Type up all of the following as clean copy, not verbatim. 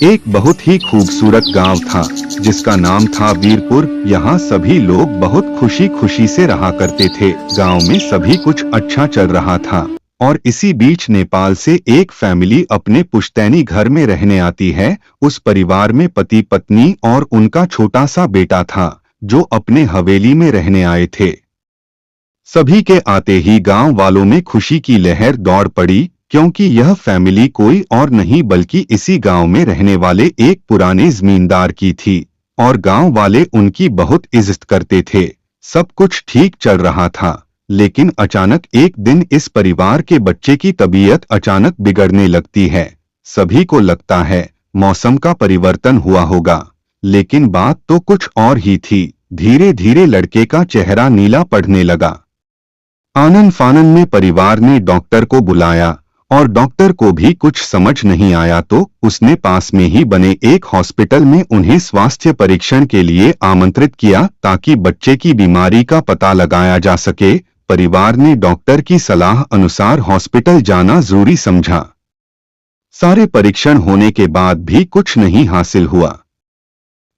एक बहुत ही खूबसूरत गांव था जिसका नाम था वीरपुर। यहाँ सभी लोग बहुत खुशी खुशी से रहा करते थे। गांव में सभी कुछ अच्छा चल रहा था और इसी बीच नेपाल से एक फैमिली अपने पुश्तैनी घर में रहने आती है। उस परिवार में पति पत्नी और उनका छोटा सा बेटा था जो अपने हवेली में रहने आए थे। सभी के आते ही गांव वालों में खुशी की लहर दौड़ पड़ी, क्योंकि यह फैमिली कोई और नहीं बल्कि इसी गांव में रहने वाले एक पुराने जमींदार की थी और गांव वाले उनकी बहुत इज्जत करते थे। सब कुछ ठीक चल रहा था, लेकिन अचानक एक दिन इस परिवार के बच्चे की तबीयत अचानक बिगड़ने लगती है। सभी को लगता है मौसम का परिवर्तन हुआ होगा, लेकिन बात तो कुछ और ही थी। धीरे धीरे लड़के का चेहरा नीला पड़ने लगा। आनन फानन में परिवार ने डॉक्टर को बुलाया और डॉक्टर को भी कुछ समझ नहीं आया तो उसने पास में ही बने एक हॉस्पिटल में उन्हें स्वास्थ्य परीक्षण के लिए आमंत्रित किया ताकि बच्चे की बीमारी का पता लगाया जा सके। परिवार ने डॉक्टर की सलाह अनुसार हॉस्पिटल जाना जरूरी समझा। सारे परीक्षण होने के बाद भी कुछ नहीं हासिल हुआ।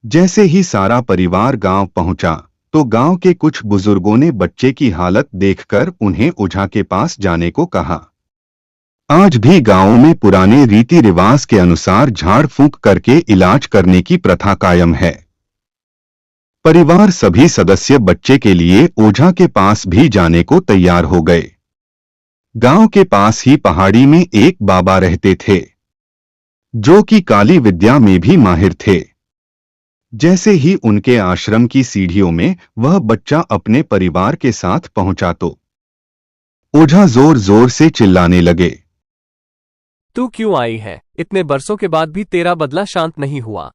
जैसे ही सारा परिवार गांव पहुंचा तो गांव के कुछ बुजुर्गों ने बच्चे की हालत देखकर उन्हें ओझा के पास जाने को कहा। आज भी गांवों में पुराने रीति रिवाज के अनुसार झाड़ फूंक करके इलाज करने की प्रथा कायम है। परिवार सभी सदस्य बच्चे के लिए ओझा के पास भी जाने को तैयार हो गए। गांव के पास ही पहाड़ी में एक बाबा रहते थे जो कि काली विद्या में भी माहिर थे। जैसे ही उनके आश्रम की सीढ़ियों में वह बच्चा अपने परिवार के साथ पहुंचा तो ओझा जोर जोर से चिल्लाने लगे, तू क्यों आई है? इतने बरसों के बाद भी तेरा बदला शांत नहीं हुआ।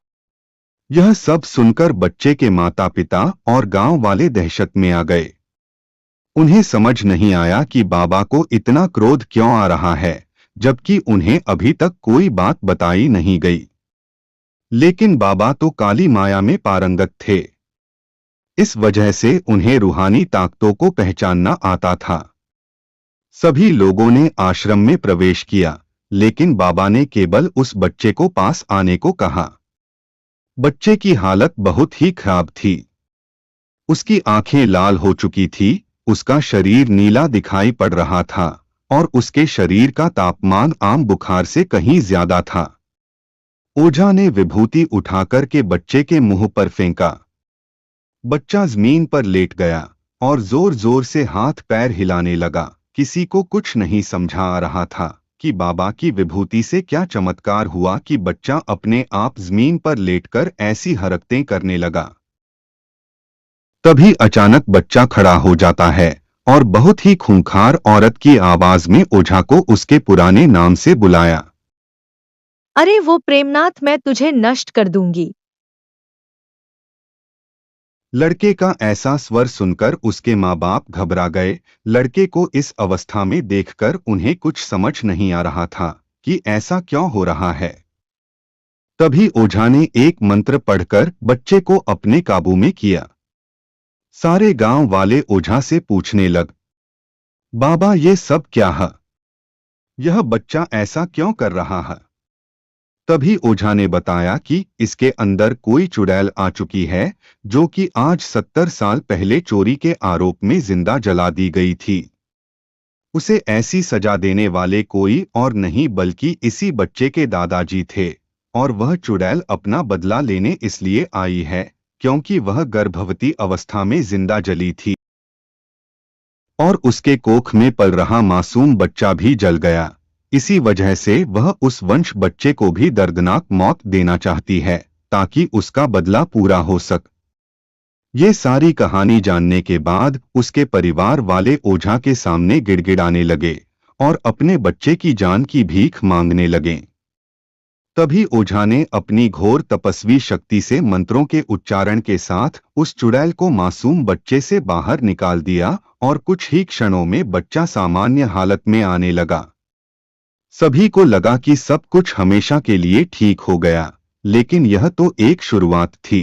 यह सब सुनकर बच्चे के माता पिता और गांव वाले दहशत में आ गए। उन्हें समझ नहीं आया कि बाबा को इतना क्रोध क्यों आ रहा है, जबकि उन्हें अभी तक कोई बात बताई नहीं गई। लेकिन बाबा तो काली माया में पारंगत थे। इस वजह से उन्हें रूहानी ताकतों को पहचानना आता था। सभी लोगों ने आश्रम में प्रवेश किया, लेकिन बाबा ने केवल उस बच्चे को पास आने को कहा। बच्चे की हालत बहुत ही खराब थी। उसकी आंखें लाल हो चुकी थी, उसका शरीर नीला दिखाई पड़ रहा था और उसके शरीर का तापमान आम बुखार से कहीं ज्यादा था। ओझा ने विभूति उठाकर के बच्चे के मुंह पर फेंका। बच्चा जमीन पर लेट गया और जोर जोर से हाथ पैर हिलाने लगा। किसी को कुछ नहीं समझा आ रहा था कि बाबा की विभूति से क्या चमत्कार हुआ कि बच्चा अपने आप जमीन पर लेटकर ऐसी हरकतें करने लगा। तभी अचानक बच्चा खड़ा हो जाता है और बहुत ही खूंखार औरत की आवाज में ओझा को उसके पुराने नाम से बुलाया। अरे वो प्रेमनाथ, मैं तुझे नष्ट कर दूंगी। लड़के का ऐसा स्वर सुनकर उसके माँ बाप घबरा गए। लड़के को इस अवस्था में देखकर उन्हें कुछ समझ नहीं आ रहा था कि ऐसा क्यों हो रहा है। तभी ओझा ने एक मंत्र पढ़कर बच्चे को अपने काबू में किया। सारे गांव वाले ओझा से पूछने लग, बाबा ये सब क्या है? यह बच्चा ऐसा क्यों कर रहा है? तभी ओझा ने बताया कि इसके अंदर कोई चुड़ैल आ चुकी है जो कि आज 70 साल पहले चोरी के आरोप में जिंदा जला दी गई थी। उसे ऐसी सजा देने वाले कोई और नहीं बल्कि इसी बच्चे के दादाजी थे और वह चुड़ैल अपना बदला लेने इसलिए आई है क्योंकि वह गर्भवती अवस्था में जिंदा जली थी और उसके कोख में पल रहा मासूम बच्चा भी जल गया। इसी वजह से वह उस वंश बच्चे को भी दर्दनाक मौत देना चाहती है ताकि उसका बदला पूरा हो सके। ये सारी कहानी जानने के बाद उसके परिवार वाले ओझा के सामने गिड़गिड़ाने लगे और अपने बच्चे की जान की भीख मांगने लगे। तभी ओझा ने अपनी घोर तपस्वी शक्ति से मंत्रों के उच्चारण के साथ उस चुड़ैल को मासूम बच्चे से बाहर निकाल दिया और कुछ ही क्षणों में बच्चा सामान्य हालत में आने लगा। सभी को लगा कि सब कुछ हमेशा के लिए ठीक हो गया, लेकिन यह तो एक शुरुआत थी।